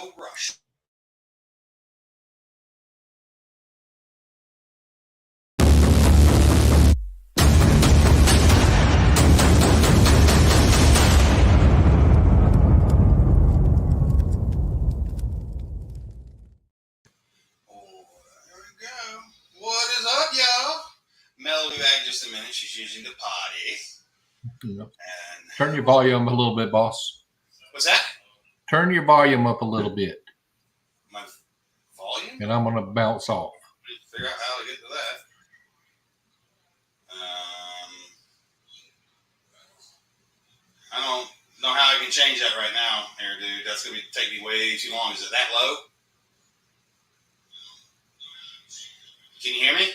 no rush. What is up, y'all? Mel will be back in just a minute. She's using the potty. Yeah. Turn your volume a little bit, boss. What's that? Turn your volume up a little bit. My volume? And I'm going to bounce off. Figure out how to get to that. I don't know how I can change that right now here, dude. That's going to take me way too long. Is it that low? Can you hear me?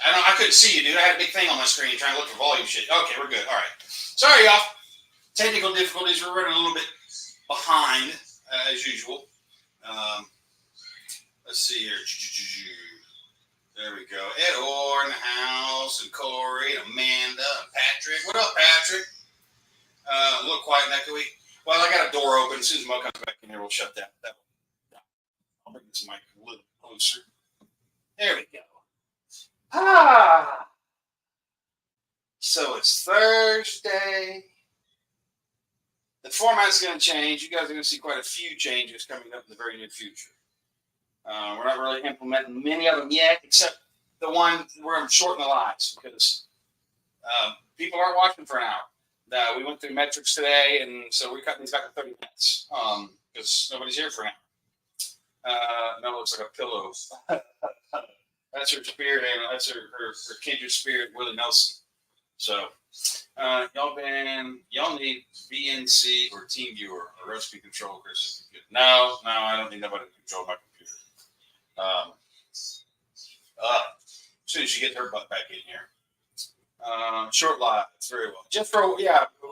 I couldn't see you, dude. I had a big thing on my screen trying to look for volume shit. Okay, we're good. All right. Sorry, y'all. Technical difficulties. We're running a little bit behind, as usual. Let's see here. There we go. Ed Orr in the house, and Corey, and Amanda, and Patrick. What up, Patrick? A little quiet and echoey. Well, I got a door open. As soon as Mo comes back in here, we'll shut that. I'll bring this mic a little closer. There we go. So it's Thursday. The format's going to change. You guys are going to see quite a few changes coming up in the very near future. We're not really implementing many of them yet, except the one where I'm shortening the lives because people aren't watching for an hour. We went through metrics today, and so we're cutting these back to 30 minutes because nobody's here for an hour. No, it looks like a pillow. That's her spirit animal. That's her kindred spirit, Willie Nelson. So, y'all need VNC or TeamViewer or recipe control, Chris. No, I don't need nobody to control my computer. As soon as she gets her butt back in here. Short live, very well.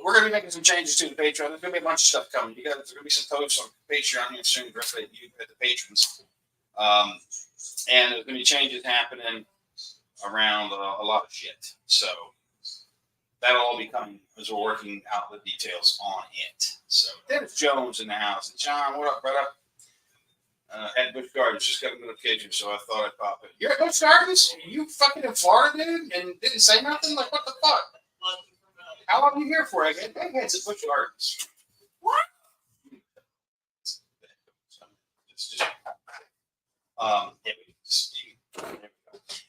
We're going to be making some changes to the Patreon. There's going to be a bunch of stuff coming. There's going to be some posts on Patreon here soon directly at you, at the patrons. And there's going to be changes happening around a lot of shit. So that'll all be coming as we're working out the details on it. So Dennis Jones in the house. And John, what up, brother? At Busch Gardens, just got a notification, so I thought I'd pop it. You're at Busch Gardens? You fucking in Florida, dude? And didn't say nothing? Like, what the fuck? How long are you here for? I get heads at Busch Gardens. What?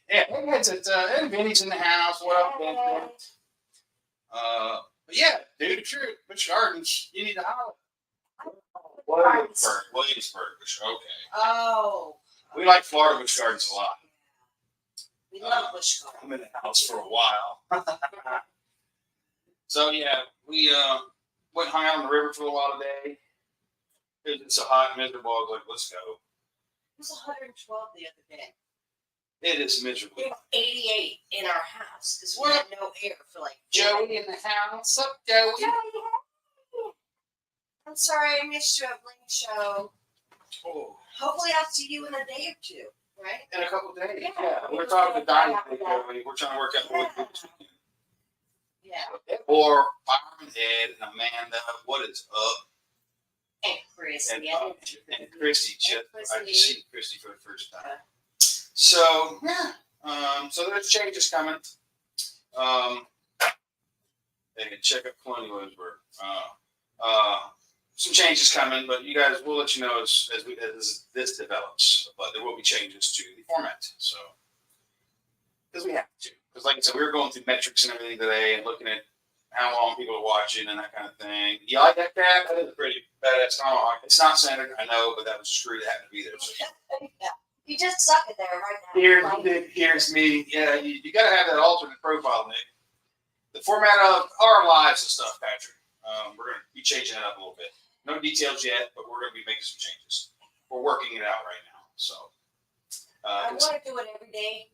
Heads at Vinny's in the house. What up, Ben? But yeah, dude, if you're at Busch Gardens, you need to holler. Williamsburg. Okay. Oh. We like Florida Busch Gardens a lot. We love Busch Gardens. I'm in the house for a while. So yeah, we went hung out on the river for a little while today. It's so hot and miserable. I was like, let's go. It was 112 the other day. It is miserable. It was 88 in our house because we had no air for like. Joey in the house. What's up, Joey? I'm sorry I missed you at Bling Show. Oh. Hopefully I'll see you in a day or two, right? In a couple of days. Yeah. We're talking to Diamond. We're trying to work out what we do this weekend. Yeah. Or Byron, Ed, and Amanda. What is up? And Christy. And Christy. I just seen Christy for the first time. So, yeah. So there's changes coming. They can check up Colonial Williamsburg. Some changes coming, but you guys, we'll let you know as this develops. But there will be changes to the format. So, because we have to. Because like I said, we were going through metrics and everything today and looking at how long people are watching and that kind of thing. You like that cat? That is a pretty badass tomahawk. It's not centered, I know, but that was a screw that happened to be there. So. Yeah. You just suck it there right now. Here's me. Yeah, you got to have that alternate profile, Nick. The format of our lives and stuff, Patrick. We're going to be changing it up a little bit. No details yet, but we're going to be making some changes. We're working it out right now. So I want to do it every day.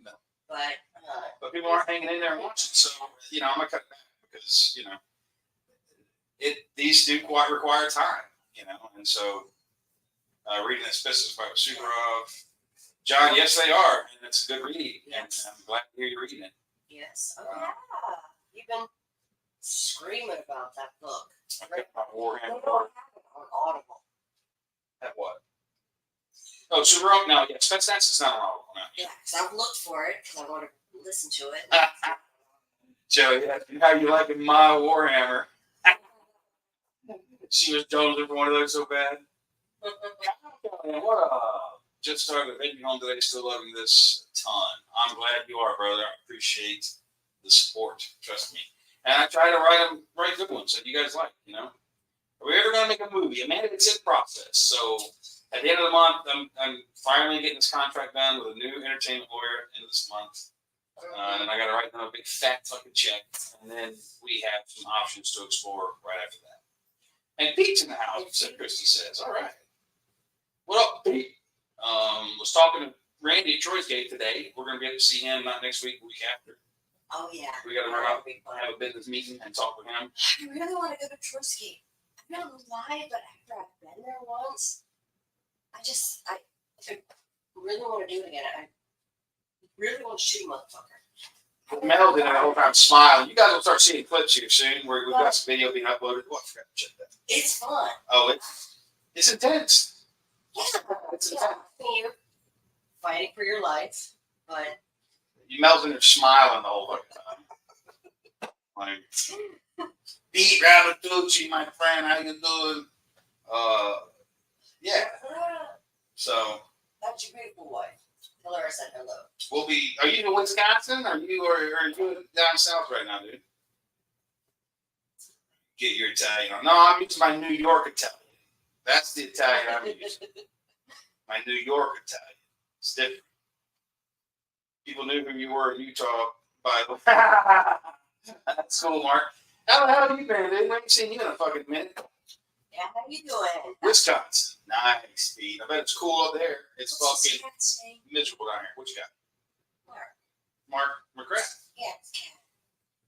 No. But people aren't hanging in there and watching. So I'm gonna cut it back because these do quite require time. And so reading Asbestos by Sugarov. John, yes, they are, and it's a good read. Yes. And I'm glad to hear you reading it. Yes. Oh, yeah. You've been screaming about that book. I read about They Warhammer. don't have it on Audible. At what? Oh, Super Rock? No, yeah, Spence Dance is not an audible. No. Yeah, because I've looked for it because I want to listen to it. Joey, how you liking my Warhammer? She was jonesing for one of those so bad. What just started a baby home today, still loving this a ton. I'm glad you are, brother. I appreciate the support. Trust me. And I try to write good ones that you guys like, you know. Are we ever gonna make a movie? I mean, it's in process. So at the end of the month, I'm finally getting this contract done with a new entertainment lawyer in this month. And I got to write them a big fat fucking check, and then we have some options to explore right after that. And Pete's in the house, said Christy says. All right. What up, Pete? Was talking to Randy at Troy's Gate today. We're going to be able to see him not next week, the week after. Oh, yeah. We got to run out, have a business meeting, and talk with him. I really want to go to Trotsky. I don't know why, but after I've been there once, I really want to do it again. I really want to shoot a motherfucker. Mel did it the whole time smiling. You guys will start seeing clips here soon where we've got some video being uploaded. What? I forgot to check that. It's fun. Oh, it's intense. Yeah. It's Yeah. intense. You're fighting for your life, but Mel's in there smiling the whole fucking time. Like, Pete Rabatucci, my friend, how you doing? Yeah. So that's your beautiful wife. Tell her I said hello. we'll be. Are you in Wisconsin? Are you down south right now, dude? Get your Italian on. No, I'm using my New York Italian. That's the Italian I'm using. My New York Italian. It's different. People knew who you were in Utah by the way. That's cool, Mark. How the hell have you been, dude? I ain't seen you in a fucking minute. Yeah, how you doing? Wisconsin. Nice, Pete. I bet it's cool up there. It's What's his fucking cat's name? miserable down here. What you got? Mark. Mark McGrath. Yeah, it's cat.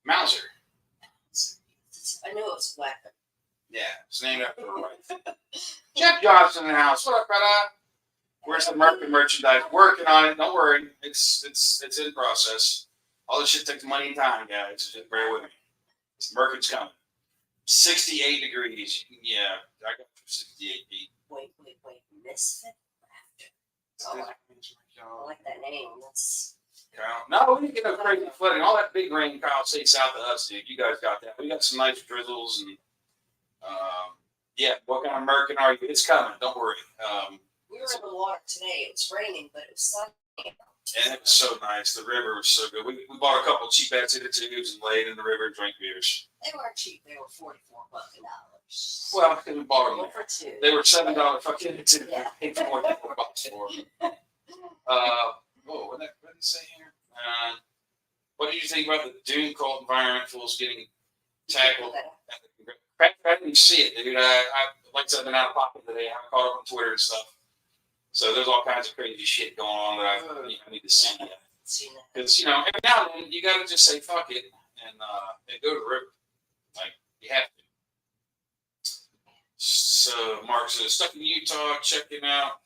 Mauser. I knew it was a weapon. Yeah, it's named after her wife. Jeff Johnson in the house. What up, brother? Where's the American merchandise? Working on it. Don't worry. It's in process. All this shit takes money and time, guys. So just bear with me. Merkin's coming. 68 degrees. Yeah, I got 68 feet. Wait. Misfit Raptor. I like that name. That's. Kyle. No, we didn't get no crazy flooding. All that big rain, Kyle, stay south of us, dude. You guys got that. We got some nice drizzles and yeah. What kind of Merkin are you? It's coming. Don't worry. We were in the water today. It was raining, but it was sunny. And it was so nice. The river was so good. We bought a couple of cheap Etsy tubes and laid in the river and drank beers. They weren't cheap. They were $44. Well, because we bought them One there. for two. They were $7 fucking tubes. Yeah. Paid $44 for them. What did it say here? What did you think about the Doom cult environmentals getting tackled? I didn't see it, dude. I like I said, I've been out of pocket today. I haven't caught up on Twitter and stuff. So there's all kinds of crazy shit going on that I need to see. Because, every now and then you got to just say fuck it and go to the river. Like, you have to. So Mark says, stuck in Utah, checking out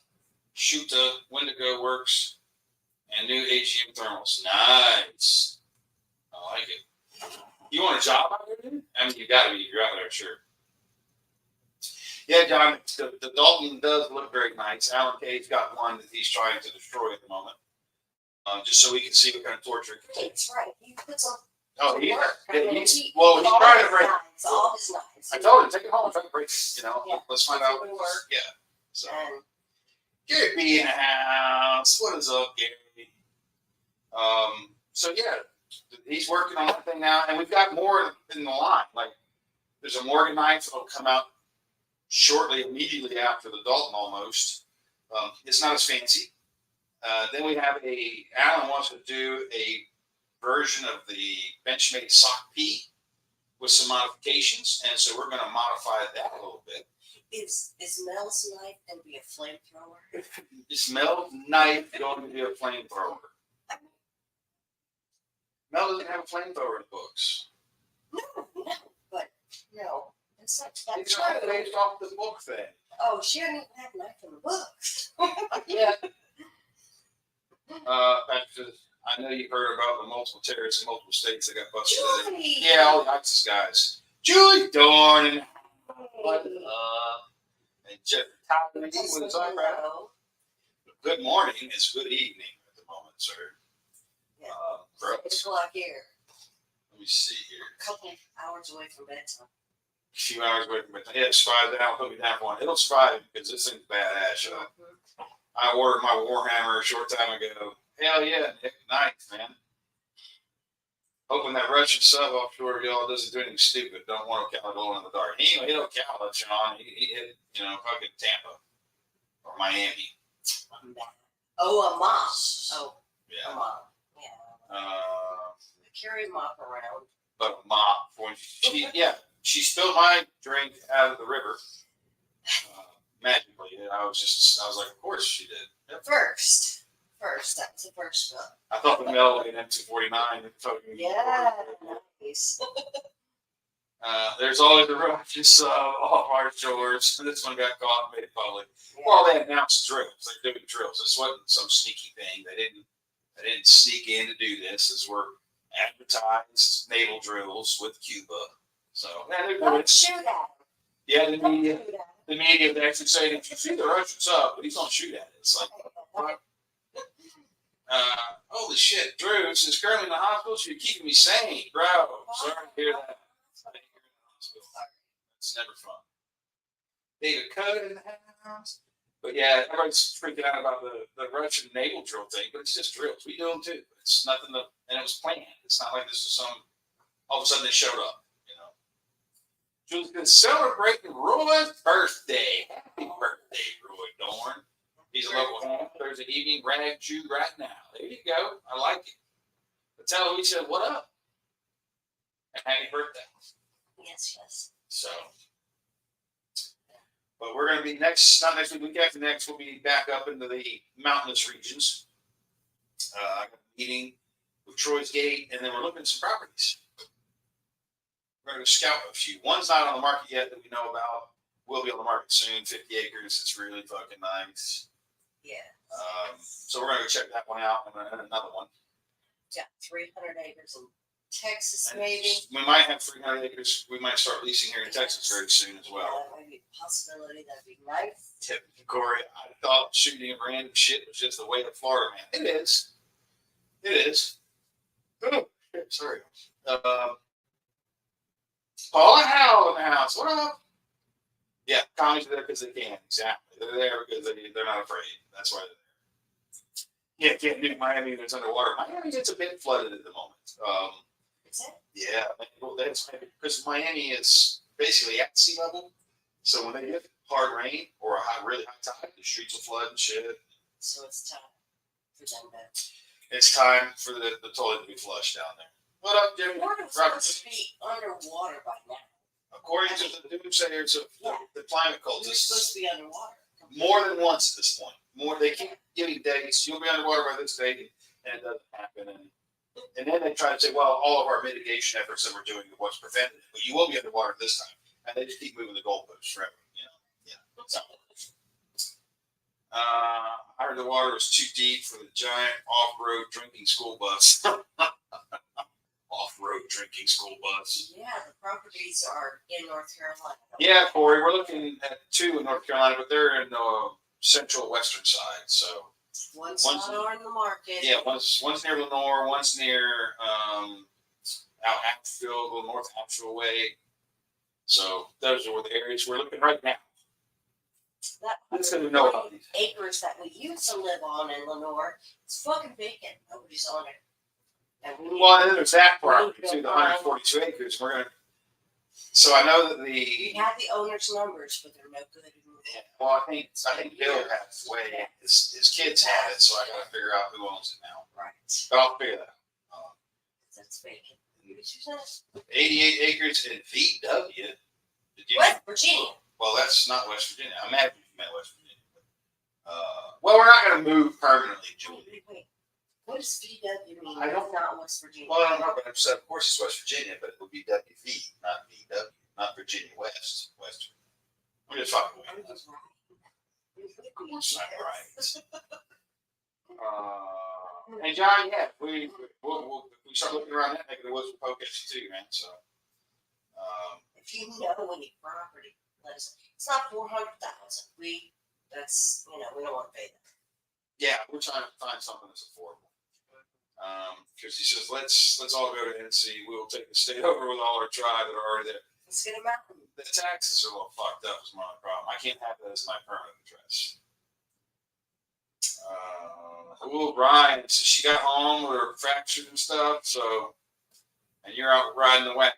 Shuta Wendigo Works and new AGM thermals. Nice. I like it. You want a job out there, dude? I mean, you got to be. You're out there, sure. Yeah, John, the Dalton does look very nice. Alan Kay's got one that he's trying to destroy at the moment. Just so we can see what kind of torture it can take. That's right. You put some. Oh, he's trying to break All his knives. I told him, take it home and try to break it. Yeah. Let's find out. Yeah. So, Gary B in the house. What is up, Gary? So yeah, he's working on that thing now, and we've got more in the line. Like, there's a Morgan knife that'll come out shortly, immediately after the Dalton almost. It's not as fancy. Then we have Alan wants to do a version of the Benchmade Sock P with some modifications, and so we're going to modify that a little bit. Is Mel's knife going to be a flamethrower? Is Mel's knife going to be a flamethrower? Mel doesn't have a flamethrower in the books. No. It's not that. It's kind of based off the book thing. Oh, she didn't even have a knife in the books. Yeah. Back to I know you've heard about the multiple terrorists in multiple states that got busted. Julie! Yeah, all the ISIS guys. Julie Dorn and what and Jeff Tyler was on right. Good morning. It's good evening at the moment, sir. Yeah. Gross. It's like here. Let me see here. A couple hours away from bedtime. A few hours away from it. Yeah, survive down. Put me down for one. It'll survive because this thing's badass. I ordered my Warhammer a short time ago. Hell yeah, Nick. Nice, man. Hoping that Russian sub offshore y'all doesn't do anything stupid. Don't want to count it in the dark. He hit Ocala, Sean. He hit, fucking Tampa or Miami. Oh, a mop. Oh, Yeah. a mop. Yeah. Carry a mop around. But a mop. When she spilled my drink out of the river magically. I was like, of course she did. Yep. First. That's the first one. I thought the Mel in M249. Yeah, nice. There's always the roaches off our shores. This one got caught and made it public. Yeah. Well, they announced drills. They're doing drills. This wasn't some sneaky thing. They didn't sneak in to do this. This were advertised naval drills with Cuba. So don't shoot at him. Yeah, the media would actually say, if you see the Russians up, but he's gonna shoot at it. It's like, holy shit, Drew, this is currently in the hospital, so you're keeping me sane. Bro, sorry to hear that. It's never fun. David Code in the house. But yeah, everybody's freaking out about the Russian naval drill thing, but it's just drills. We do them too. It's nothing and it was planned. It's not like this was all of a sudden it showed up, Julie's been celebrating Roy's birthday. Happy birthday, Roy Dorn. He's a local ham Thursday evening rag Jew right now. There you go. I like it. But tell him we said, what up? And happy birthday. Yes. So, but we're going to be not next week after next, we'll be back up into the mountainous regions. I got a meeting with Troy's Gate, and then we're looking at some properties. We're going to scout a few. One's not on the market yet that we know about. Will be on the market soon. 50 acres. It's really fucking nice. Yeah. So we're going to go check that one out and another one. Yeah, 300 acres in Texas, maybe. We might have 300 acres. We might start leasing here in Texas very soon as well. Yeah, that might be a possibility. That'd be nice. Tip, Corey, I thought shooting at random shit was just the way of Florida, man. It is. Oh, shit, sorry. Paula Howell in the house. What up? Yeah, commies are there because they can. Exactly. They're there because they're not afraid. That's why they're there. Yeah, can't do Miami when it's underwater. Miami gets a bit flooded at the moment. Is it? Yeah, that's because Miami is basically at sea level. So when they get hard rain or a really high tide, the streets will flood and shit. So it's time for them to. It's time for the toilet to be flushed down there. What up, Jimmy? We're supposed to be underwater by now. According to the doomsayers of the climate We're cultists, supposed to be underwater. more than once at this point. They keep giving dates. You'll be underwater by this date, and it doesn't happen. And then they try to say, well, all of our mitigation efforts that we're doing are what's prevented it. But you will be underwater this time. And they just keep moving the goalposts forever. Yeah. So, I heard the water was too deep for the giant off-road drinking school bus. Off-road drinking school bus. Yeah, the properties are in North Carolina. Yeah, Corey, we're looking at 2 in North Carolina, but they're in the central western side. So one's not on the market. Yeah, one's near Lenore, one's near out Hatfield, a little north Hatfield way. So those are the areas we're looking right now. That's gonna know about these acres that we used to live on in Lenore. It's fucking vacant. Nobody's on it. Well, and then there's that property too, the 142 acres. We're gonna. So I know that we have the owner's numbers, but they're no good. Well, I think Bill has way. His kids have it, so I got to figure out who owns it now. Right. But I'll figure that out. That's vacant. Did you say? 88 acres in VW. West Virginia. Well, that's not West Virginia. I imagine you meant West Virginia. Well, we're not going to move permanently, Julie. Wait. What does VW mean? I don't know. Not West Virginia. Well, I don't know, but I said, of course, it's West Virginia, but it would be WV, not VW, not Virginia West. I'm just fucking with you. Of course I'm right. And John, yeah, we we start looking around that neck of the woods, we'll poke at you too, man. So, If you know any property, let us. It's not 400,000. We don't want to pay that. yeah, we're trying to find something that's affordable. Because he says, let's all go to NC. We'll take the state over with all our tribe that are already there. Let's get a mountain. The taxes are a little fucked up is my problem. I can't have that as my permanent address. Brian, so she got home with her fractured and stuff, so, and you're out riding the wagon.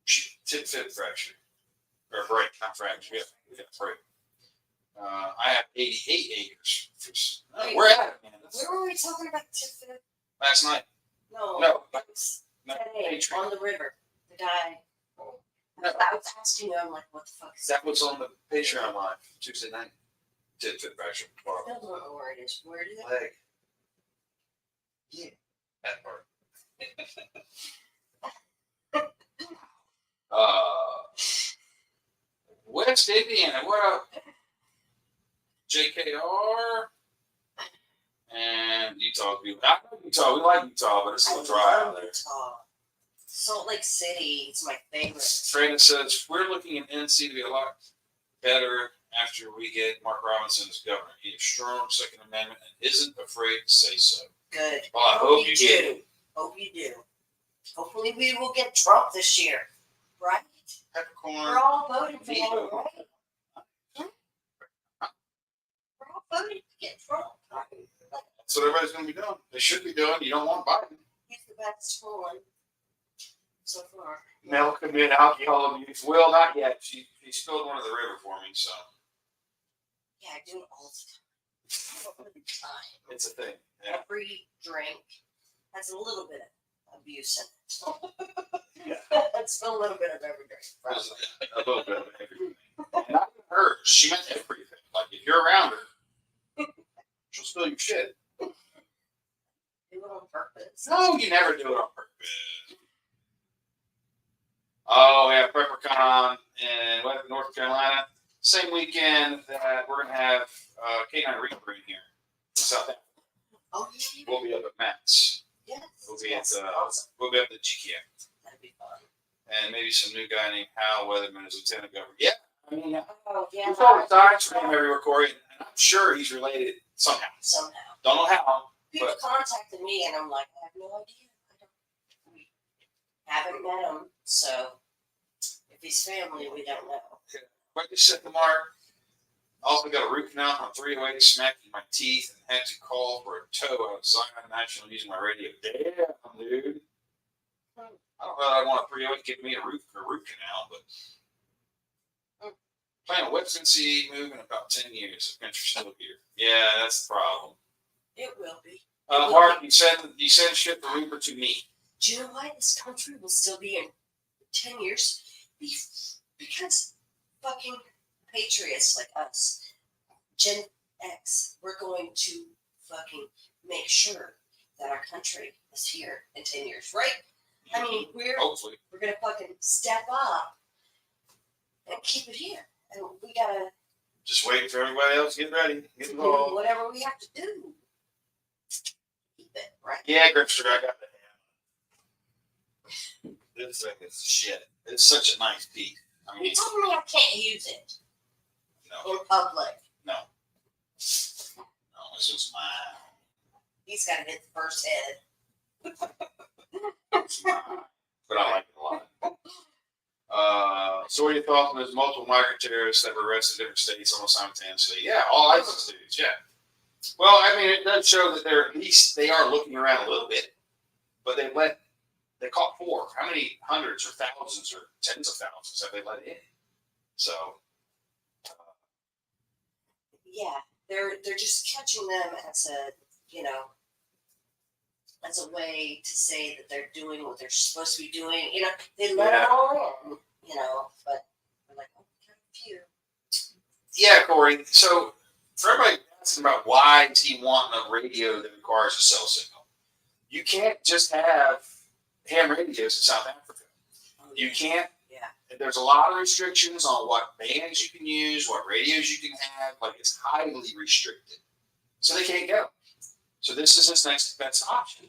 She tip fracture. Or break, not fracture, yeah, break. I have 88 acres. We're at it, man. Where were we talking about tip? Last night. No, No. it was No, today Patreon. on the river. The guy. No. I was asking you, I'm like, what the fuck is That was on the Patreon live Tuesday night. Tip fracture. I don't know where it is. Where is it? Leg. Yeah, that part. West Indiana, what up? JKR and Utah people. I know Utah, we like Utah, but it's a little dry out there. Utah. Salt Lake City, it's my favorite. Brandon says we're looking at NC to be a lot better after we get Mark Robinson as governor. He has strong Second Amendment and isn't afraid to say so. Good. Well, I hope you do. Hope you do. Hopefully we will get Trump this year. Right? Peppercorn. We're all voting for him, Veto. right? We're all voting to get Trump. That's what everybody's going to be doing. They should be doing. You don't want Biden. He's the best one so far. Milk and alcohol abuse. Well, not yet. She spilled one in the river for me, so Yeah, I do it all the time. it's a thing. Yeah. Every drink has a little bit of abuse in it. Yeah. It's a little bit of every drink. There's a little bit of everything. And not even her. She meant everything. Like if you're around her, she'll spill your shit. Do it on purpose. No, you never do it on purpose. Oh, we have PrepperCon in North Carolina. Same weekend that we're going to have K9 Reaper in here in South Africa. Oh, yeah. We'll be up at Matt's. Yes. We'll be Yes. at Awesome. we'll be up at GKM. That'd be fun. And maybe some new guy named Hal Weatherman as lieutenant governor. Yeah, I mean, Oh, yeah. we've always died for him everywhere, Corey, and I'm sure he's related somehow. Somehow. Don't know how. People But- contacted me and I'm like, I have no idea. We haven't met him, so if he's family, we don't know. But just set the mark. Also got a root canal on 308 smacking my teeth and had to call for a tow out of Zion National using my radio. Damn, dude. I don't know that I want a 308 to give me a root canal, but plan a West NC move in about 10 years if country's still here. Yeah, that's the problem. It will be. Mark, you send ship the Reaper to me. Do you know why this country will still be in 10 years? Because fucking patriots like us, Gen X, we're going to fucking make sure that our country is here in 10 years, right? I mean, Hopefully. we're gonna fucking step up and keep it here. And we gotta Just waiting for everybody else to get ready. Get do involved. whatever we have to do. Keep it, right? Yeah, Gripster, I got the hand. This thing is shit. It's such a nice piece. I You mean, told me I can't use it no, in public. no, it's just mine. He's gotta hit the first head. It's mine. But I like it a lot. So what are your thoughts on those multiple migrant terrorists that were arrested in different states almost simultaneously? Yeah, all ISIS dudes, yeah. Well, I mean, it does show that they're at least they are looking around a little bit. But they caught 4. How many hundreds or thousands or tens of thousands have they let in? So Yeah, they're just catching them as a as a way to say that they're doing what they're supposed to be doing. They let it all in. But they're like, oh, we got a few. yeah, Corey. So for everybody asking about why does he want a radio that requires a cell signal, you can't just have ham radios in South Africa. You can't. Yeah. There's a lot of restrictions on what bands you can use, what radios you can have. Like it's highly restricted, so they can't get them. So this is his next best option.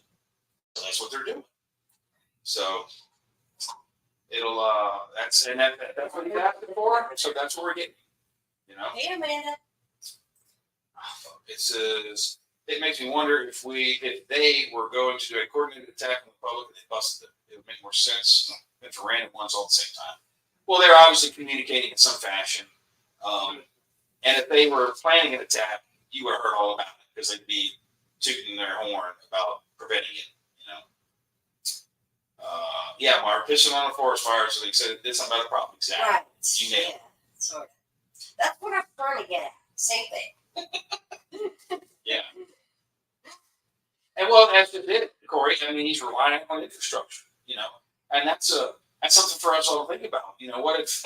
So that's what they're doing. So it'll that's what he's asking for. So that's what we're getting. You know, Hey, Amanda. it makes me wonder if they were going to do a coordinated attack on the public and they busted it. It would make more sense than for random ones all at the same time. Well, they're obviously communicating in some fashion. And if they were planning an attack, you would have heard all about it because they'd be tooting their horn about preventing it. You know. Yeah, Mark, pissing on a forest fire, so they said this about a problem. Exactly. Right. You nailed it. Sort of. That's what I'm trying to get at. Same thing. Yeah. And well, as it did, Corey, I mean, he's relying on infrastructure, you know, and that's something for us all to think about. You know, what if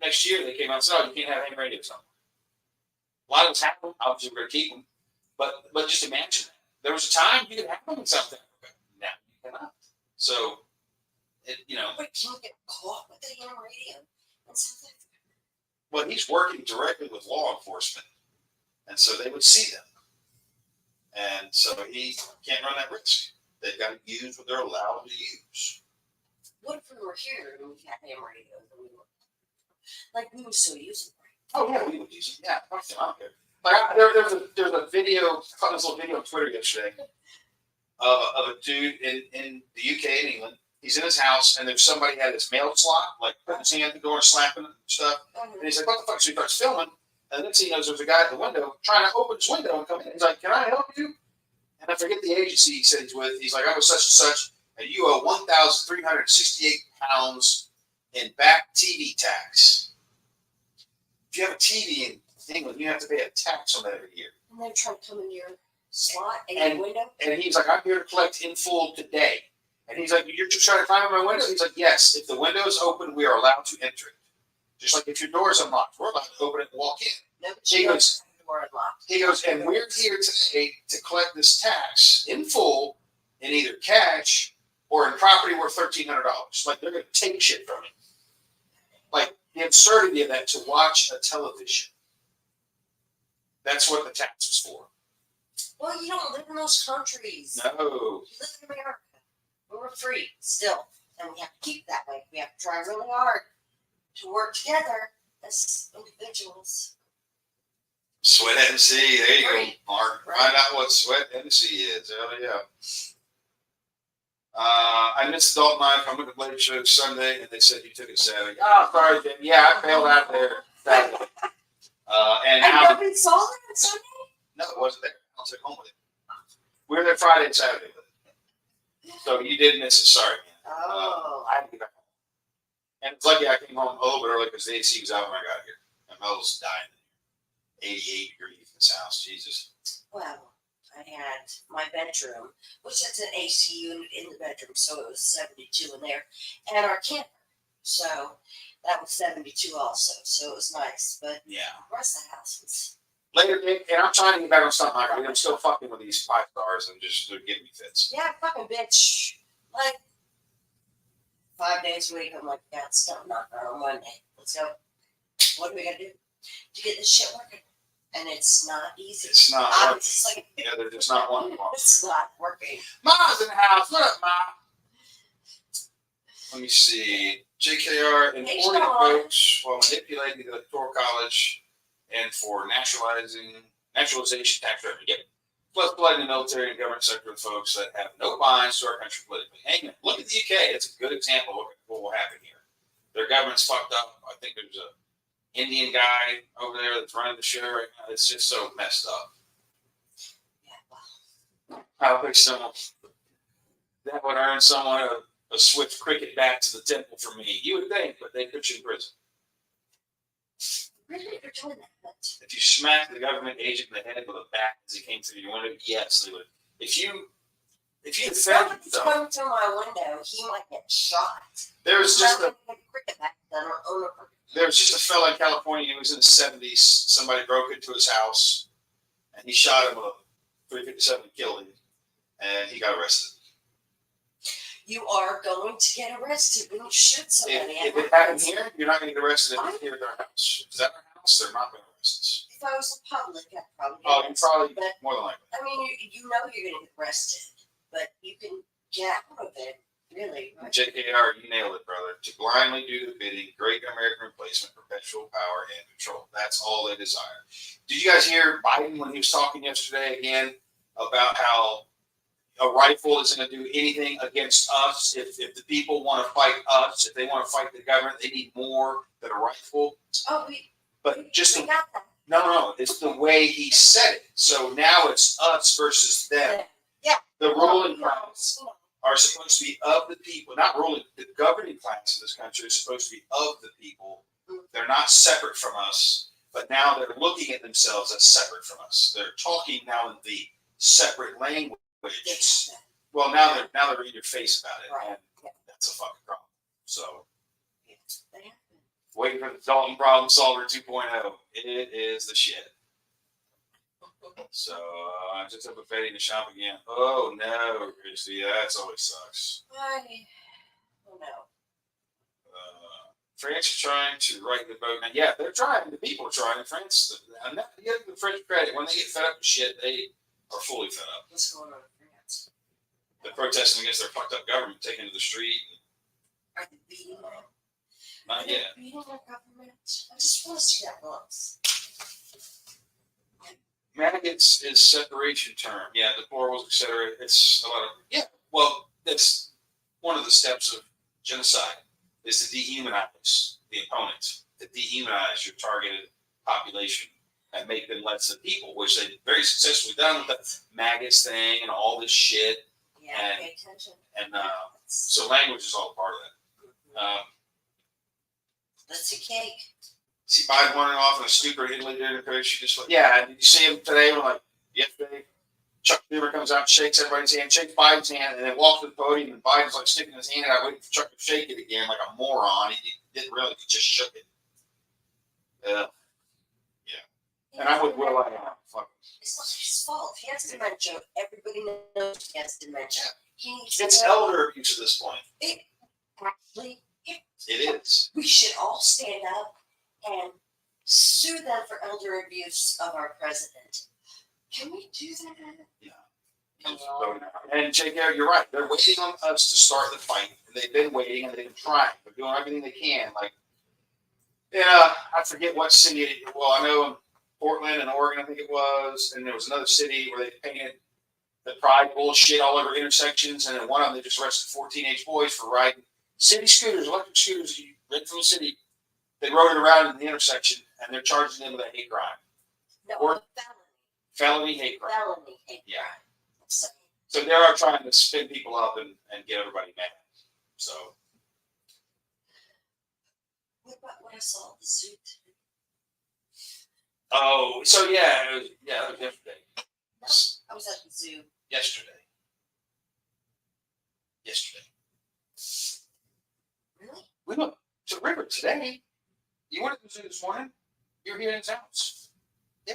next year they came out and said, "Oh, you can't have any radios on." A lot of us have them. Obviously, we're going to keep them, but just imagine that there was a time you could have them in South Africa. Now you cannot. So, you know. Wait, can you get caught with the ham radio in South Africa? Well, he's working directly with law enforcement, and so they would see them. And so he can't run that risk. They've got to use what they're allowed to use. What if we were here and we had ham radios and we would still use them? Oh yeah, we would use them. Yeah, fuck them, I don't care. Like there's a video. I saw this little video on Twitter yesterday of a dude in the UK in England. He's in his house and there's somebody at his mail slot, like putting his hand at the door and slapping it and stuff. And he's like, "What the fuck?" So he starts filming. And then he knows there's a guy at the window trying to open his window and come in. He's like, "Can I help you?" And I forget the agency he said he's with. He's like, "I was such and such, and you owe £1,368 in back TV tax." If you have a TV in England, you have to pay a tax on that every year. And they're trying to come into your slot and your window? And he's like, "I'm here to collect in full today." And he's like, "You're just trying to climb in my window?" He's like, "Yes, if the window is open, we are allowed to enter it. Just like if your door is unlocked, we're allowed to open it and walk in." He goes, "And we're here today to collect this tax in full in either cash or in property worth $1,300. Like they're going to take shit from you." Like the absurdity of that to watch a television. That's what the tax was for. Well, you don't live in those countries. No. You live in America. We're free still. And we have to keep it that way. We have to try really hard to work together as individuals. Sweat MC. There you go, Mark. Right. Find out what Sweat MC is. Hell yeah. I missed the adult knife. I'm looking at late show Sunday, and they said you took it Saturday. Oh, sorry, Jim. Yeah, I failed out there Saturday. And nobody saw it on Sunday? No, it wasn't there. I took home with it. We were there Friday and Saturday with it. So you did miss it. Sorry, man. Oh. I had to get back home. And it's lucky I came home a little bit early because the AC was out when I got here. And Mel's dying. 88 degrees in this house. Jesus. Well, I had my bedroom, which has an AC unit in the bedroom, so it was 72 in there, and our camper. So that was 72 also. So it was nice. But yeah, the rest of the house was. Later, and I'm trying to get back on something like that. I'm still fucking with these 5 stars and just they're giving me fits. Yeah, fucking bitch. Like 5 days a week, I'm like, yeah, it's not on Monday. Let's go. What are we gonna do to get this shit working? And it's not easy. It's not I'm working. just like, Yeah, they're just not one tomorrow. it's not working. Ma's in the house. What up, Ma? Let me see. JKR and Hey, 40 Sean. votes while manipulating the Electoral College and for naturalization tax revenue. Yep. Plus flooding the military and government sector with folks that have no binds to our country politically. Hang on. Look at the UK. It's a good example of what will happen here. Their government's fucked up. I think there's a Indian guy over there that's running the show right now. It's just so messed up. Yeah, well. I think someone that would earn someone a swift cricket back to the temple for me. You would think, but they put you in prison. Really, they're doing that. If you smack the government agent in the head with a bat as he came through your window, yes, they would. If you If defend somebody's yourself, coming through my window, he might get shot. there's just a cricket bat that are owner. There's just a fella in California who was in his 70s. Somebody broke into his house, and he shot him with a 357 and killed him, and he got arrested. You are going to get arrested when you shoot somebody. If it happened here, you're not going to get arrested if it's here at their house. If it's at their house, they're not going to arrest us. if I was in public, I'd probably get Oh, you arrested. probably But more than likely. I mean, you know you're going to get arrested, but you can get out of it, really. Right? JKR, you nailed it, brother. To blindly do the bidding, great American replacement, perpetual power and control. That's all they desire. Did you guys hear Biden when he was talking yesterday again about how a rifle isn't going to do anything against us? If the people want to fight us, if they want to fight the government, they need more than a rifle. Oh, But just we got that. no, it's the way he said it. So now it's us versus them. Yeah. The Well, ruling class are supposed to be of the people, not ruling. The governing class of this country is supposed to be of the people. They're not separate from us, but now they're looking at themselves as separate from us. They're talking now in the separate language. Well, now they're in your face about it, Right. and that's a fucking problem. So, They happen. waiting for the Dalton Problem Solver 2.0. It is the shit. So, I just up a Betty in the shop again. Oh no, Christy, that always sucks. Oh no. France is trying to right the boat. Now, yeah, they're trying. The people are trying. France, and that, give the French credit. When they get fed up with shit, they are fully fed up. What's going on in France? They're protesting against their fucked up government, taking to the street. Are they beating them? Not Are they yet. beating their government? I just want to see that once. Maggots is separation term. Yeah, deplorables, etc. It's a lot of Well, that's one of the steps of genocide is to dehumanize the opponent, to dehumanize your targeted population and make them less than people, which they've very successfully done with the maggots thing and all this shit. Yeah, And- pay attention. And so language is all part of that. Let's see cake. See Biden running off in a stupid Italy during the period. She just like, yeah. Did you see him today? When like yesterday, Chuck Schumer comes out, and shakes everybody's hand, shakes Biden's hand, and then walks to the podium, and Biden's like sticking his hand out, waiting for Chuck to shake it again, like a moron. He didn't really, he just shook it. Yeah. And I'm with Will. I am. Fuck. It's not his fault. He has dementia. Everybody knows he has dementia. He needs It's to know. elder abuse at this point. Actually, It is. we should all stand up and sue them for elder abuse of our president. Can we do that? And JK, you're right. They're waiting on us to start the fight. And they've been waiting and they've been trying. They're doing everything they can. Like, yeah, I forget what city. Well, I know in Portland and Oregon, I think it was, and there was another city where they painted the pride bullshit all over intersections, and then one of them they just arrested 4 teenage boys for riding city scooters, electric scooters. You rent from the city. They rode it around in the intersection, and they're charging them with a hate crime, No, Or- a felony hate crime. felony hate Yeah. crime. So, So they are trying to spin people up and get everybody mad. So what about what I saw at the zoo today? so yeah, it was yesterday. No, I was at the zoo. Yesterday. Really? We went to the river today. You went to the zoo this morning. You're here in his house. Yeah.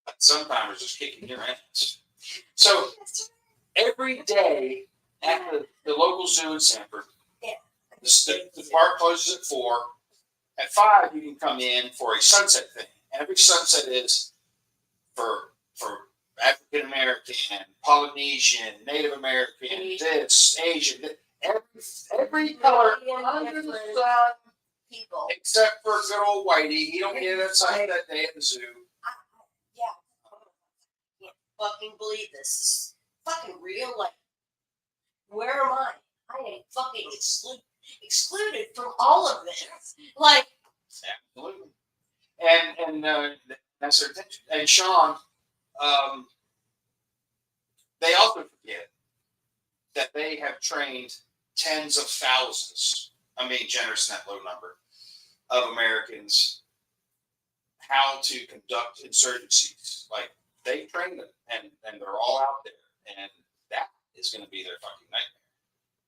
But sometimes just kicking your ass. So every day at the local zoo in Sanford, Yeah. the park closes at 4. At 5, you can come in for a sunset thing. And every sunset is for African American, Polynesian, Native American, this, Asian, every color under the sun, People. except for good old Whitey. He don't get outside that day at the zoo. Yeah. I can't fucking believe this. This is fucking real. Like, where am I? I am fucking excluded from all of this. Like, Absolutely. And that's their intention. And Sean, they also forget that they have trained tens of thousands, I'm being generous in that low number, of Americans how to conduct insurgencies. Like, they train them, and they're all out there. And that is going to be their fucking nightmare.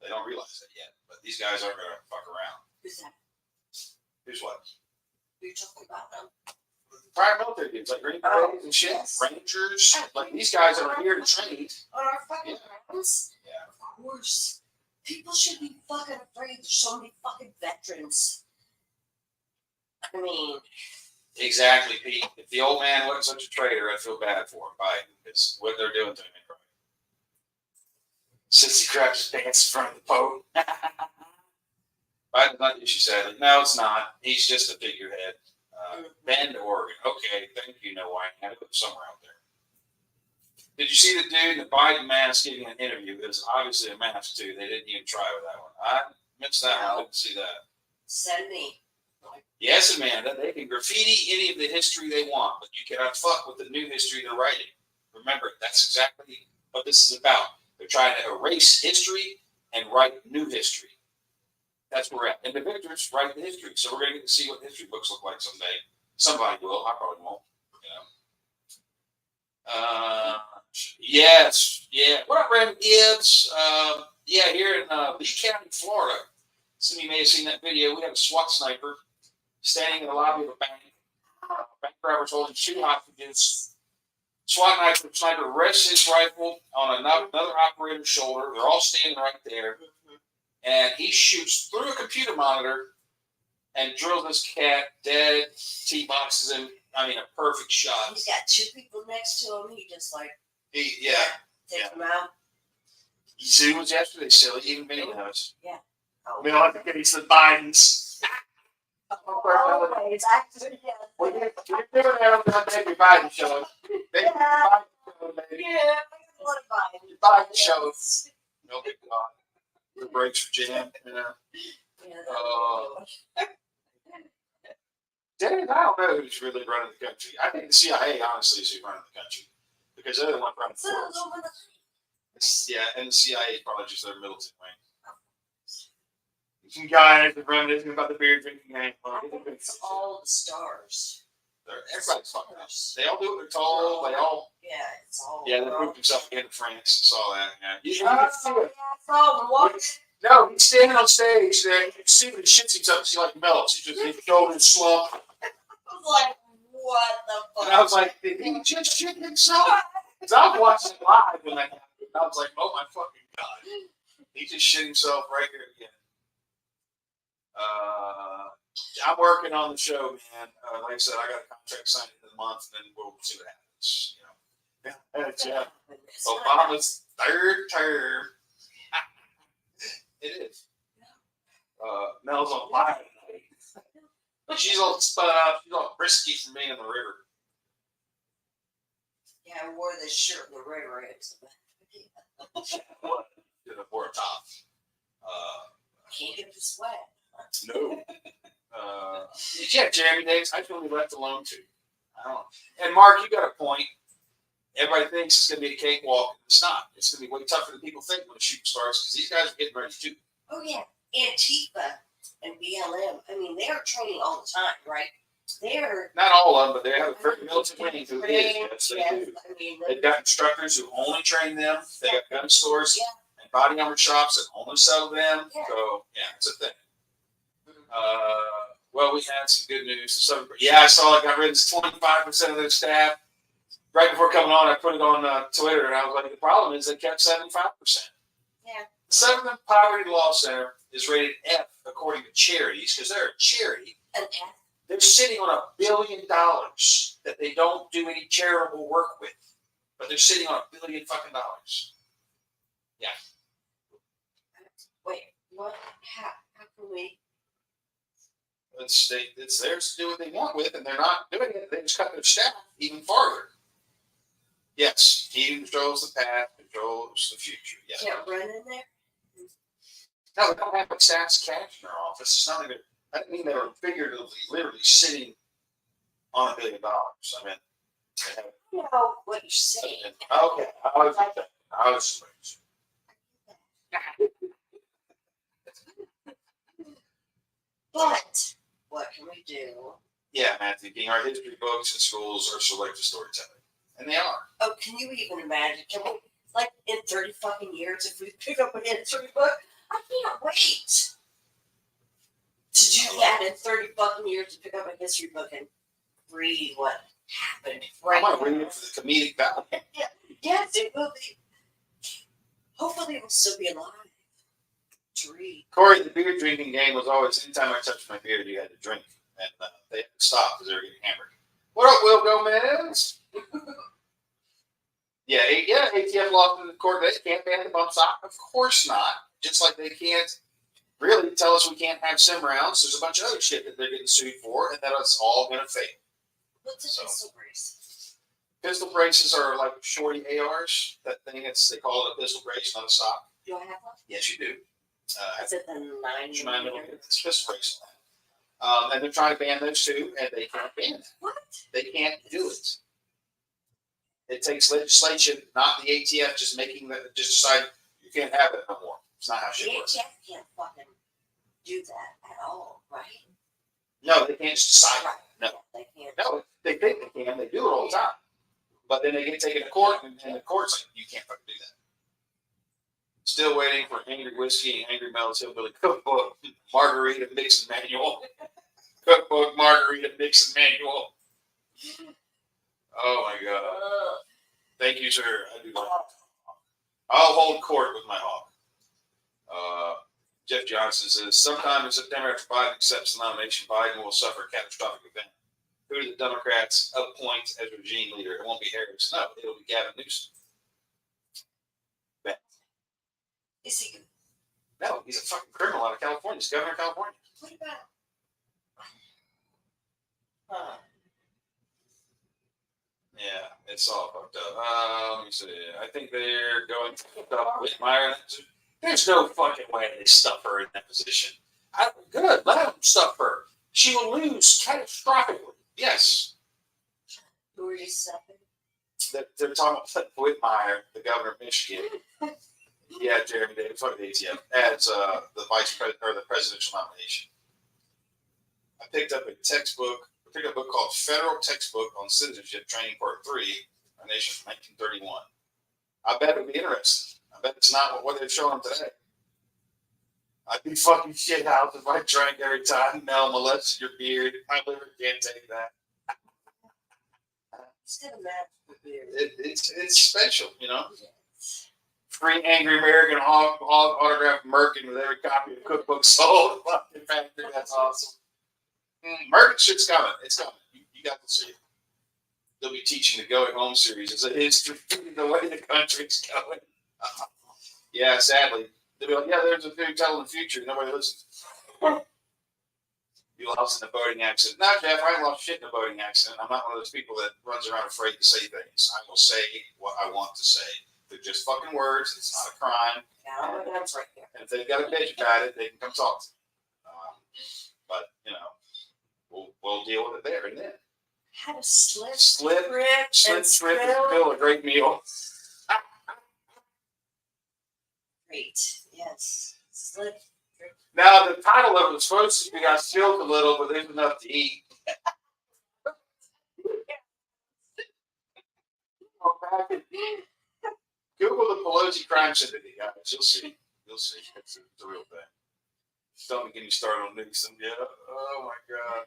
They don't realize that yet, but these guys aren't going to fuck around. who's that? Here's what? Who you're talking about them? Prior military dudes, like Green Berets and shit, Yes. Rangers, like these guys that are here to train. On our fucking grounds? Yeah. Of course. People should be fucking afraid. There's so many fucking veterans. I mean, Exactly, Pete. If the old man wasn't such a traitor, I'd feel bad for him, Biden, because what they're doing to him ain't right. Sissy craps his pants in front of the Pope. Biden's not the issue, sadly. No, it's not. He's just a figurehead. Bend, Oregon. Okay, thank you, no wine. I had to put somewhere out there. Did you see the dude in the Biden mask giving an interview? It was obviously a mask, too. They didn't even try with that one. I missed that one. I didn't see that. send me. Yes, Amanda, they can graffiti any of the history they want, but you cannot fuck with the new history they're writing. Remember, that's exactly what this is about. They're trying to erase history and write new history. That's where we're at. And the victors write the history. So we're going to get to see what history books look like someday. Somebody will. I probably won't. Yes. Yeah. What up, Raymond Gibbs? Yeah, here in Lee County, Florida. Some of you may have seen that video. We have a SWAT sniper standing in the lobby of a bank. Bank robbers holding 2 hostages. SWAT sniper rests his rifle on another operator's shoulder. They're all standing right there. And he shoots through a computer monitor and drills this cat dead, T-boxes him. I mean, a perfect shot. He's got 2 people next to him. He just like takes them out. You see what was yesterday, silly. Even Vinny knows. Yeah. Oh. We don't have to get the Bidens. Always, actually, yeah. Well, you're doing that on the Baby Biden show. Baby Biden show, baby. Yeah, I want to buy it. Biden show. No big God. The brakes are jammed, you know. Yeah, Dave, I don't know who's really running the country. I think the CIA, honestly, is who's running the country. Because they're the one running so the force. Yeah, and the CIA is probably just their militant wing. Some guy is reminiscing about the beer drinking game. I think it's all the stars. Everybody's fucking up. They all do what they're told. They all. Yeah, it's all. Yeah, they proved himself again in France. Saw that. Yeah. You Oh, can see it. yeah, I saw him walking. No, he's standing on stage there. You can see when he shits himself, he like melts. He just his shoulders slump. I was like, what the fuck? And I was like, did he just shit himself? Because I was watching it live when that happened. I was like, oh my fucking God. He just shit himself right here again. I'm working on the show, man. Like I said, I got a contract signed in the month, and then we'll see what happens. You know, yeah. Obama's 3rd term. It is. Mel's on fire tonight. She's all spun up. She's all frisky from being in the river. Yeah, I wore this shirt in the river. Should have wore a top. Can't get the sweat. No. Did you have Jeremy days? I feel left alone too. I don't. And Mark, you got a point. Everybody thinks it's going to be a cakewalk. It's not. It's going to be way tougher than people think when the shoot starts because these guys are getting ready to. Oh yeah, Antifa and BLM. I mean, they are training all the time, right? They're Not all of them, but they have a very militant wing who is. Yes, they do. I mean, They've got instructors who only train them. They got gun stores Yeah. and body armor shops that only sell them. Yeah. So yeah, it's a thing. Well, we had some good news. So, yeah, I saw it got rid of 25% of their staff. Right before coming on, I put it on Twitter, and I was like, the problem is they kept 75%. Yeah. The Southern Poverty Law Center is rated F according to charities because they're a charity. an F. They're sitting on $1 billion that they don't do any charitable work with, but they're sitting on $1 billion fucking dollars. Yeah. Wait, what? How can we? It's theirs to do what they want with, and they're not doing it. They just cut their staff even farther. Yes, he who controls the path controls the future. Yes. Can't run in there? No, they don't have a staff's cash in their office. It's not even. I didn't mean they were figuratively, literally sitting on $1 billion. I mean, they have. You know what you're saying. Okay, I was. But what can we do? Yeah, Matthew King. Our history books in schools are selective storytelling, and they are. Oh, can you even imagine? Can we, like, in 30 fucking years, if we pick up a history book? I can't wait to do that in 30 fucking years to pick up a history book and read what happened. Right. I want to read it for the comedic value. Yes, it will be. Hopefully, it will still be alive to read. Corey, the beer drinking game was always anytime I touched my beard, you had to drink. and they had to stop because they were getting hammered. What up, Will Gomez? Yeah, ATF lost in the court. They can't ban the bump stock. Of course not. Just like they can't really tell us we can't have sim rounds. There's a bunch of other shit that they're getting sued for, and that it's all going to fail. What's a pistol brace? Pistol braces are like shorty ARs. That thing, they call it a pistol brace, not a stock. Do I have one? Yes, you do. Is it the 9mm? It's a pistol brace. And they're trying to ban those too, and they can't ban it. What? They can't do it. It takes legislation, not the ATF, just decide you can't have it no more. It's not how The shit works. ATF can't fucking do that at all, right? No, they can't just decide. Right. No. They can't. No, they think they can. They do it all the time. But then they get taken to court, and the court's like, you can't fucking do that. Still waiting for Angry Whiskey and Angry Mel's Hillbilly Cookbook, Margarita Mixing Manual. Cookbook, Margarita Mixing Manual. Oh my God. Thank you, sir. I do like I'll hold court with my hawk. Jeff Johnson says, sometime in September after Biden accepts the nomination, Biden will suffer a catastrophic event. Who do the Democrats appoint as regime leader? It won't be Harris. No, it'll be Gavin Newsom. Is he good? No, he's a fucking criminal out of California. He's governor of California. What about? Yeah, it's all fucked up. Let me see. I think they're going to stuff Whitmire. There's no fucking way they stuff her in that position. Good, let them stuff her. She will lose catastrophically. Yes. Who are you stuffing? They're talking about Whitmire, the governor of Michigan. Yeah, Jeremy Davis, fuck the ATF, as the vice president or the presidential nomination. I picked up a book called Federal Textbook on Citizenship Training Part 3, Our Nation from 1931. I bet it would be interesting. I bet it's not what they're showing today. I'd be fucking shit house if I drank every time. Mel molested your beard. My liver can't take that. Instead of that, beard. It's special, you know. Free Angry American autographed Merkin with every copy of the cookbook sold. Fucking factory. That's awesome. Merkin shit's coming. It's coming. You got to see it. They'll be teaching the Going Home series as a history the way the country's going. Yeah, sadly. They'll be like, yeah, there's a dude telling the future. Nobody listens. You lost in a boating accident. No, Jeff, I ain't lost shit in a boating accident. I'm not one of those people that runs around afraid to say things. I will say what I want to say. They're just fucking words. It's not a crime. Yeah, that's right there. And if they've got a bitch about it, they can come talk to me. But, you know, we'll deal with it there and then. Had a slip, trip, and still a great meal. Great, yes. Slip, trip. Now, the title of it was supposed to be got spilled a little, but there's enough to eat. Google the Pelosi crime syndicate, guys. You'll see. You'll see. It's a real thing. Don't get me started on Nixon yet. Oh my God.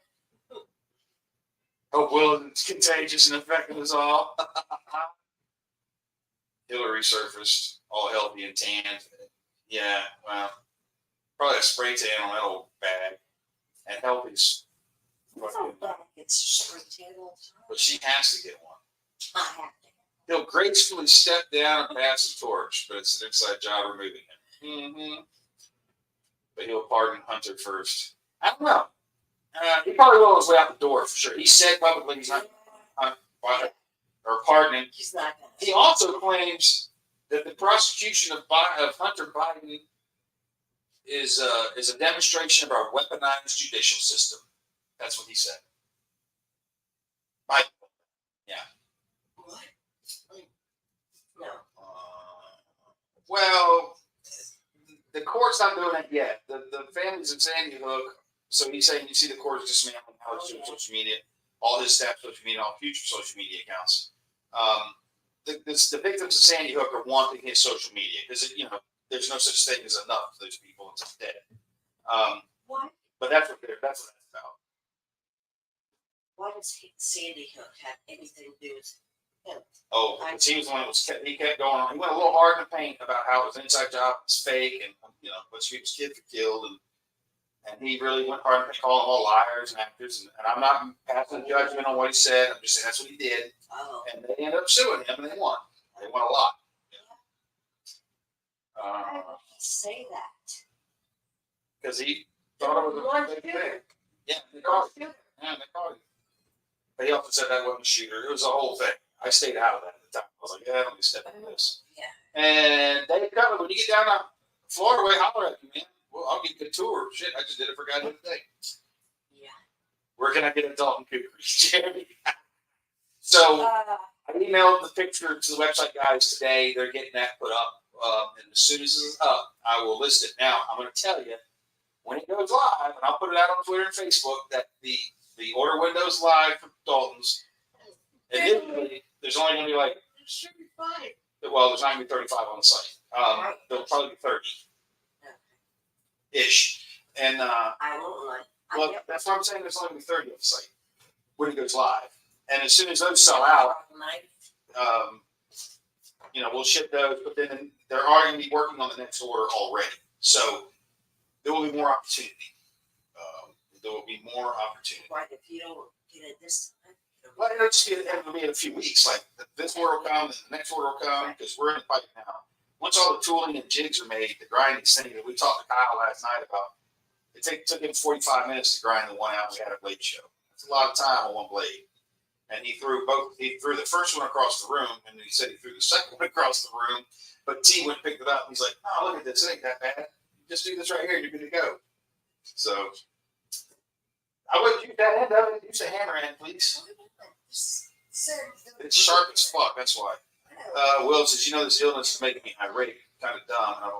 Hope Will is contagious and affecting us all. Hillary surfaced, all healthy and tanned. Yeah, well, probably a spray tan on that old bag. And healthy's. It's not bad. It's just retable. But she has to get one. I have to. He'll gracefully step down and pass the torch, but it's an inside job removing him. Mm-hmm. But he'll pardon Hunter first. I don't know. He probably will on his way out the door for sure. He said publicly he's not pardoning. He's not going to. He also claims that the prosecution of Hunter Biden is a demonstration of our weaponized judicial system. That's what he said. Biden. Yeah. What? No. Well, the court's not doing it yet. The family's in Sandy Hook, so he's saying you see the court's dismantling all his social media, all his staff's social media, all future social media accounts. The victims of Sandy Hook are wanting his social media because there's no such thing as enough for those people until dead. What? But that's what that's about. Why does Sandy Hook have anything to do with him? Oh, because he was the one that he kept going on. He went a little hard in the paint about how it was an inside job, it's fake, and a bunch of people's kids were killed, and And he really went hard and called them all liars and actors. And I'm not passing judgment on what he said. I'm just saying that's what he did. Oh. And they ended up suing him, and they won. They won a lot. Why would he say that? Because he thought it was One a big shooter. thing. Yeah, they caught him. Yeah, they caught him. But he also said that wasn't a shooter. It was a whole thing. I stayed out of that at the time. I was like, yeah, I don't be stepping into this. Yeah. And Dave Cutler, when you get down to Florida way, holler at me, man. Well, I'll give you a tour. Shit, I just did it for a guy the other day. Yeah. Where can I get a Dalton Cooper? Jeremy. So I emailed the picture to the website guys today. They're getting that put up. And as soon as it's up, I will list it. Now, I'm going to tell you, when it goes live, and I'll put it out on Twitter and Facebook, that the order window's live for Dalton's. Initially, there's only going to be like, It should be fine. well, there's not going to be 35 on the site. There'll probably be 30-ish. And, I won't lie. well, that's what I'm saying. There's only going to be 30 on the site when it goes live. And as soon as those sell out, we'll ship those, but then they're already going to be working on the next order already. So there will be more opportunity. There will be more opportunity. Right, if you don't get it this time. Well, it'll just be, in a few weeks. Like this order will come, and the next order will come, because we're in the pipe now. Once all the tooling and jigs are made, the grinding thing that we talked to Kyle last night about, it took him 45 minutes to grind the 1 ounce we had a blade show. That's a lot of time on one blade. And he threw the first one across the room, and he said he threw the second one across the room. But T went and picked it up, and he's like, "Oh, look at this! It ain't that bad. Just do this right here, and you're good to go." So I wouldn't use that end of it. Use the hammer end, please. It's sharp as fuck. That's why. Will says, this illness is making me irate, kind of dumb, and I've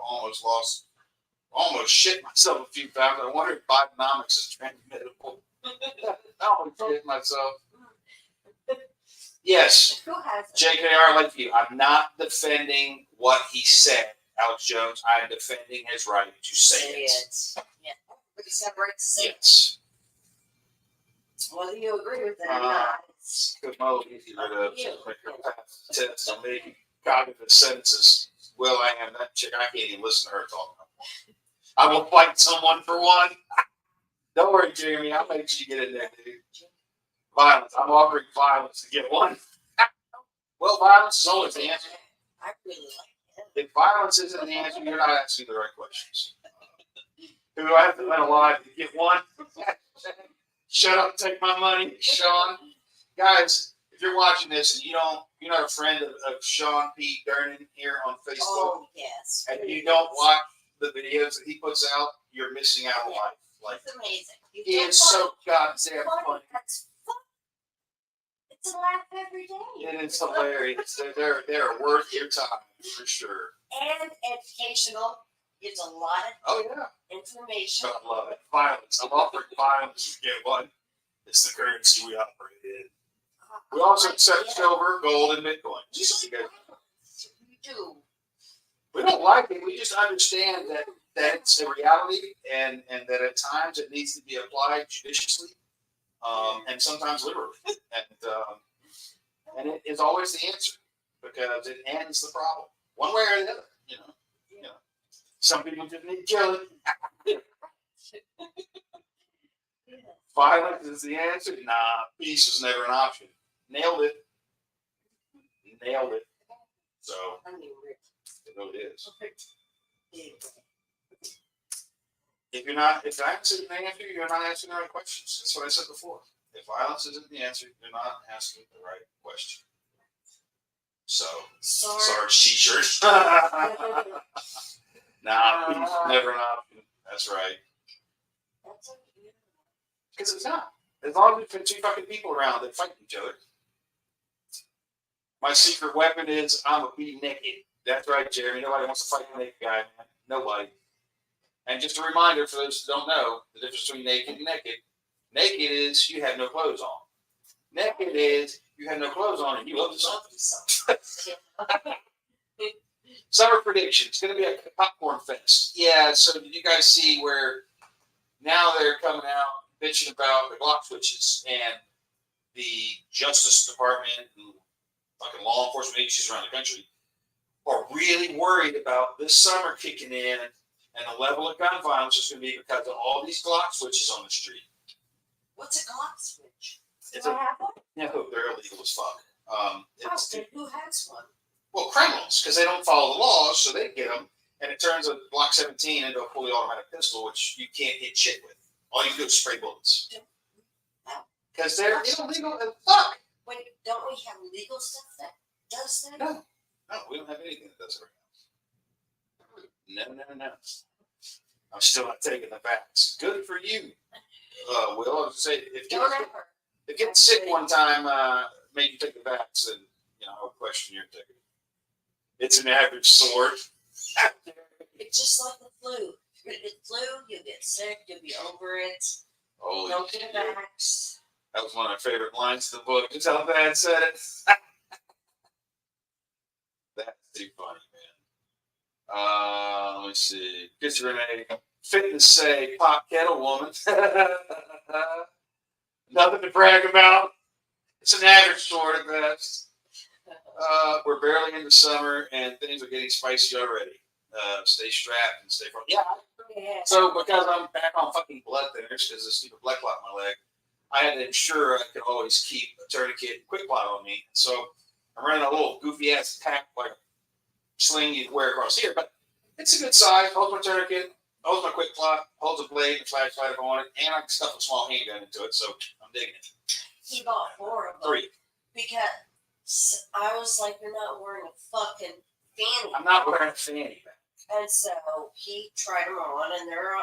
almost shit myself a few times. I wonder if Bidenomics is transmittable. I almost shit myself. Yes, Who has it? JKR, like you, I'm not defending what he said, Alex Jones. I'm defending his right to say it. Yeah. Everybody separates the Yes. Whether you agree with that or not, it's Because my old easy to test on me. Cognitive sentences. Well, I am that chick. I can't even listen to her talk. I will fight someone for one. Don't worry, Jeremy. I'll make sure you get in there, dude. Violence. I'm offering violence to get one. Well, violence is always the answer. I really like it. If violence isn't the answer, you're not asking the right questions. Who do I have to let alive to get one? Shut up and take my money, Sean. Guys, if you're watching this and you're not a friend of Sean P. Durnan here on Facebook, Oh, yes. and you don't watch the videos that he puts out, you're missing out on life. Like, It's amazing. he is so goddamn funny. That's fun. It's a laugh every day. It is hilarious. They're worth your time for sure. And educational. It's a lot of Oh yeah, information. I love it. Violence. I'm offering violence to get one. It's the currency we operate in. We also accept silver, gold, and Bitcoin. Just so you guys. We do. We don't like it. We just understand that it's a reality, and that at times it needs to be applied judiciously, and sometimes liberally, and it is always the answer because it ends the problem one way or the other. Some people just need killing. Violence is the answer. Nah, peace is never an option. Nailed it. So, I mean, you know it is. really. If the answer isn't the answer, you're not asking the right questions. That's what I said before. If violence isn't the answer, you're not asking the right question. So, sorry, t-shirt. Nah, peace is never an option. That's right. Because it's not. As long as there's two fucking people around that fight each other. My secret weapon is I'm a be naked. That's right, Jeremy. Nobody wants to fight a naked guy, man. Nobody. And just a reminder for those who don't know the difference between naked and naked. Naked is you have no clothes on. Naked is you have no clothes on and you love something. Summer prediction. It's going to be a popcorn fest. Yeah, so did you guys see where now they're coming out bitching about the Glock switches and the Justice Department and fucking law enforcement agencies around the country are really worried about this summer kicking in And the level of gun violence is going to be because of all these Glock switches on the street. What's a Glock switch? It's Do I have one? No, they're illegal as fuck. Then who has one? Well, criminals, because they don't follow the laws, so they get them, and it turns a Glock 17 into a fully automatic pistol, which you can't hit shit with. All you do is spray bullets. Because they're illegal as fuck. Wait, don't we have legal stuff that does that? No, we don't have anything that does it right now. No. I'm still not taking the facts. Good for you. Will, I was say, if getting sick one time made you take the vax, then I would question your ticket. It's an average sword. It's just like the flu. You get the flu, you get sick, you'll be over it. Holy Don't shit. get a vax. That was one of my favorite lines in the book. Just how bad said it. That's too funny, man. Let me see. Kiss Renee. Fitness say, pop kettle woman. Nothing to brag about. It's an average sword at best. We're barely into summer and things are getting spicy already. Stay strapped and stay firm. Yeah. So because I'm back on fucking blood thinners because the stupid blood clot in my leg, I had to ensure I could always keep a tourniquet and quick clot on me. So I'm running a little goofy ass pack like sling you wear across here, but it's a good size. Holds my tourniquet, holds my quick clot, holds a blade and flashlight if I want it, and I can stuff a small handgun into it. So I'm digging it. He bought 4 of them. 3. Because I was like, you're not wearing a fucking fanny. I'm not wearing a fanny pack. And so he tried them on, and they're,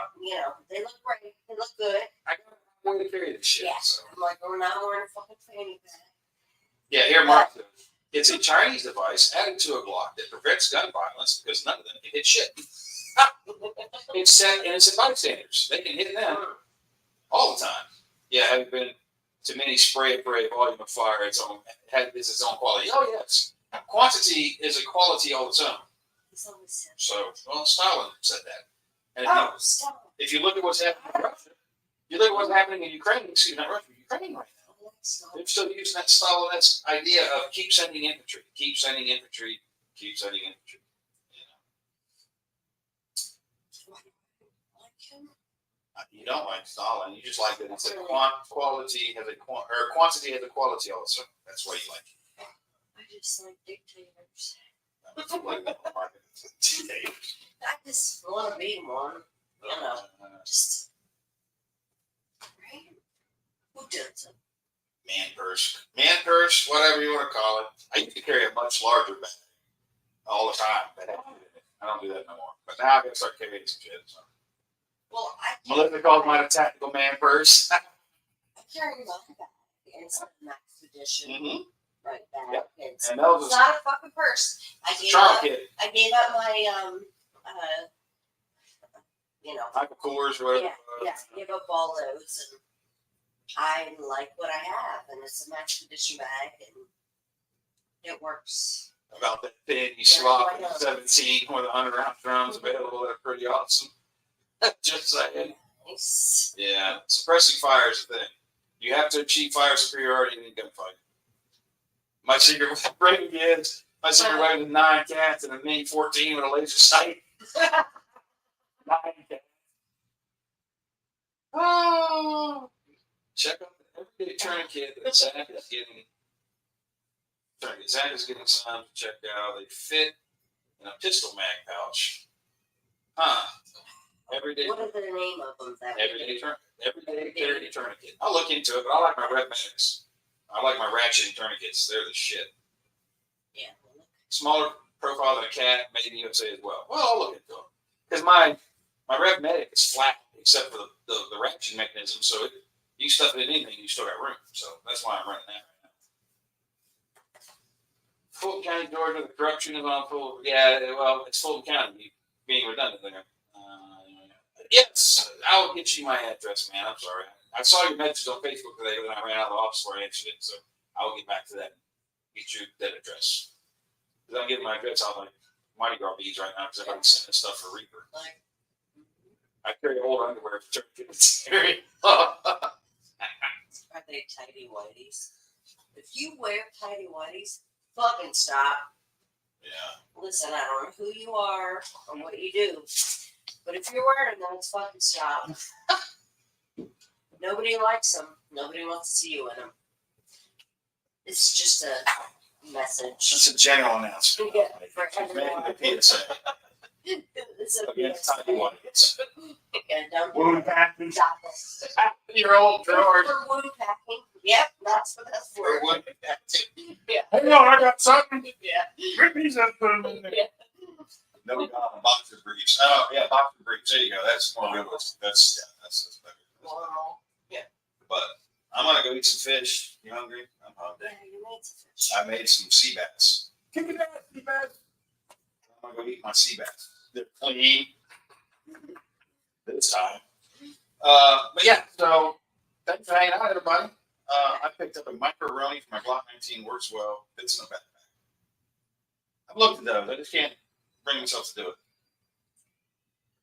they look great. They look good. I got a way to carry this shit. Yeah. So. I'm like, we're not wearing a fucking fanny pack. Yeah, here, Mark. It's a Chinese device added to a Glock that prevents gun violence because none of them can hit shit. It's innocent bystanders. They can hit them all the time. Yeah, having been to many spray volume of fire, it's its own quality. Oh, yes. Quantity is a quality all its own. So, well, Stalin said that. And if you look at what's happening in Russia, you look at what's happening in Ukraine, not Russia, Ukraine right now. They're still using that Stalinist idea of keep sending infantry, keep sending infantry, keep sending infantry. You don't like Stalin. You just like that it's a quality has a quantity has a quality also. That's why you like it. I just like dictators. Like dictators. I just want to be one. Just right? Who doesn't? Man purse, whatever you want to call it. I used to carry a much larger bag all the time. I don't do that no more. But now I gotta start carrying some shit. So. Well, Melissa calls mine a tactical man purse. I carry my bag. It's a Max Edition. Mm-hmm. Right bag. Yep. It's And not a fucking purse. I gave up my Michael Kors or whatever. Yeah, give up all those, and I like what I have, and it's a Max Edition bag, and it works. About that thin, you swap 17 with 100 round drums available that are pretty awesome. Just saying. Nice. Yeah, suppressing fire is a thing. You have to achieve fire superiority in a gunfight. My secret weapon is 9 cats and a mini 14 with a laser sight. 9 cats. Oh, check out the everyday tourniquet that Zach is getting. Zach is getting some to check out. They fit in a pistol mag pouch. Everyday. What is the name of them? Everyday carry tourniquet. I'll look into it, but I like my red medics. I like my ratcheting tourniquets. They're the shit. Yeah. Smaller profile than a cat, made in USA as well. Well, I'll look into them. Because my Rev Medic is flat except for the ratchet mechanism, so you stuff it in anything, you still got room. So that's why I'm running that right now. Fulton County, Georgia, the corruption is on full. Yeah, well, it's Fulton County, being redundant there. Yes, I'll get you my address, man. I'm sorry. I saw your message on Facebook today, but I ran out of the office before I answered it, so I'll get back to that and get you that address. Because I'm getting my address out like Mardi Gras beads right now because everybody's sending stuff for Reaper. I carry old underwear for tourniquets. Are they tidy whities? If you wear tidy whities, fucking stop. Yeah. Listen, I don't know who you are or what you do, But if you're wearing those, fucking stop. Nobody likes them. Nobody wants to see you in them. It's just a message. It's a general announcement. Yeah, for Maybe everyone. the PSA. It's a Against PSA. tiny whites. Yeah, don't do Wound that. packing. Stop it. Your old drawers. For wound packing. Yep, that's what that's for. For wound packing. Yeah. Hang on, I got something. Yeah. Rip these up, put them in there. Yeah. No, we got boxer briefs. Oh, yeah, boxer briefs. There you go. That's more realistic. That's better. Wow. But I'm gonna go eat some fish. You hungry? I'm hungry. Yeah, you made some fish. I made some sea bass. Give me that sea bass. I'm gonna go eat my sea bass. They're clean this time. But yeah, so thanks for hanging out, everybody. I picked up a micro-roni for my Glock 19. Works well. Fits in a backpack. I've looked at those. I just can't bring myself to do it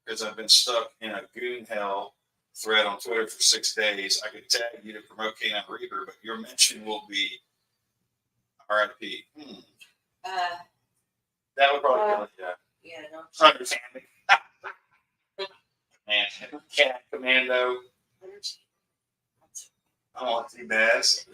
because I've been stuck in a goon hell thread on Twitter for 6 days. I could tag you to promote Canine Reaper, but your mention will be RIP. That would probably kill it, yeah. Yeah, no. Understanding. Man, Cat Commando. I want to see bass.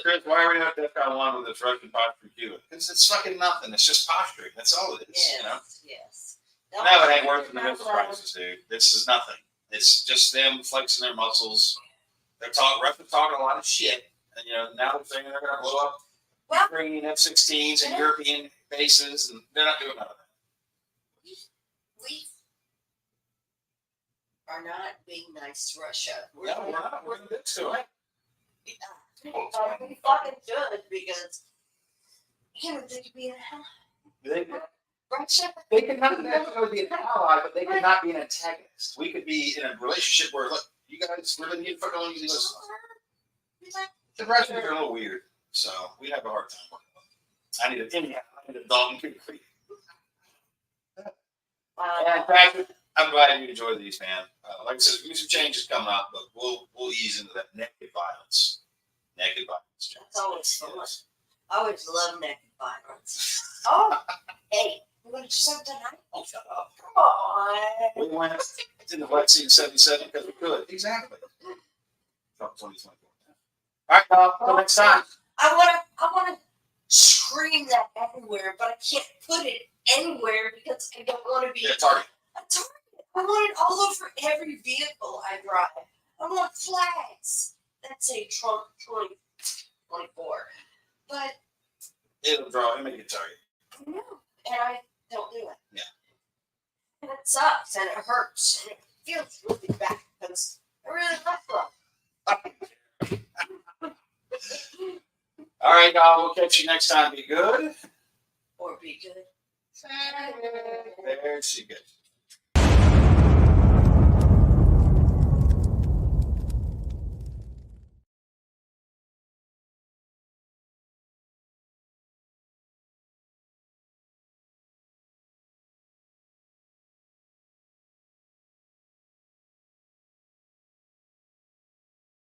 Chris, why are we not DEFCON 1 with this Russian posture Cuba? Because it's fucking nothing. It's just posturing. That's all it is. Yes, You know? yes. No, it ain't worth the missile crisis, dude. This is nothing. It's just them flexing their muscles. Russia's talking a lot of shit. And, you know, now they're saying they're going to blow up Ukrainian F-16s and European bases, and they're not doing none of that. We are not being nice to Russia. No, we're not. We're going to do it. We fucking should, because they could be in hell. Russia. They could not necessarily be an ally, but they could not be an antagonist. We could be in a relationship where, look, you guys really need to fucking only use this. The Russians are a little weird, so we have a hard time working with them. I need a Dalton Creek. And Patrick, I'm glad you enjoy these, man. Like I said, there's some changes coming up, but we'll ease into that naked violence. Naked violence. That's always fun. I always love naked violence. Oh, hey, you want to do something tonight? Oh, shut up. Come on. We went in the wet scene 77 because we could. Exactly. Trump 2024. All right, y'all. Until next time. I wanna scream that everywhere, but I can't put it anywhere because I don't want to be Yeah, Target. a target. I want it all over every vehicle I drive. I want flags that say Trump 2024. But It'll make it Target. no, and I don't do it. Yeah. And it sucks and it hurts and it feels really bad because I really like them. All right, y'all. We'll catch you next time. Be good. Or be good. There she goes.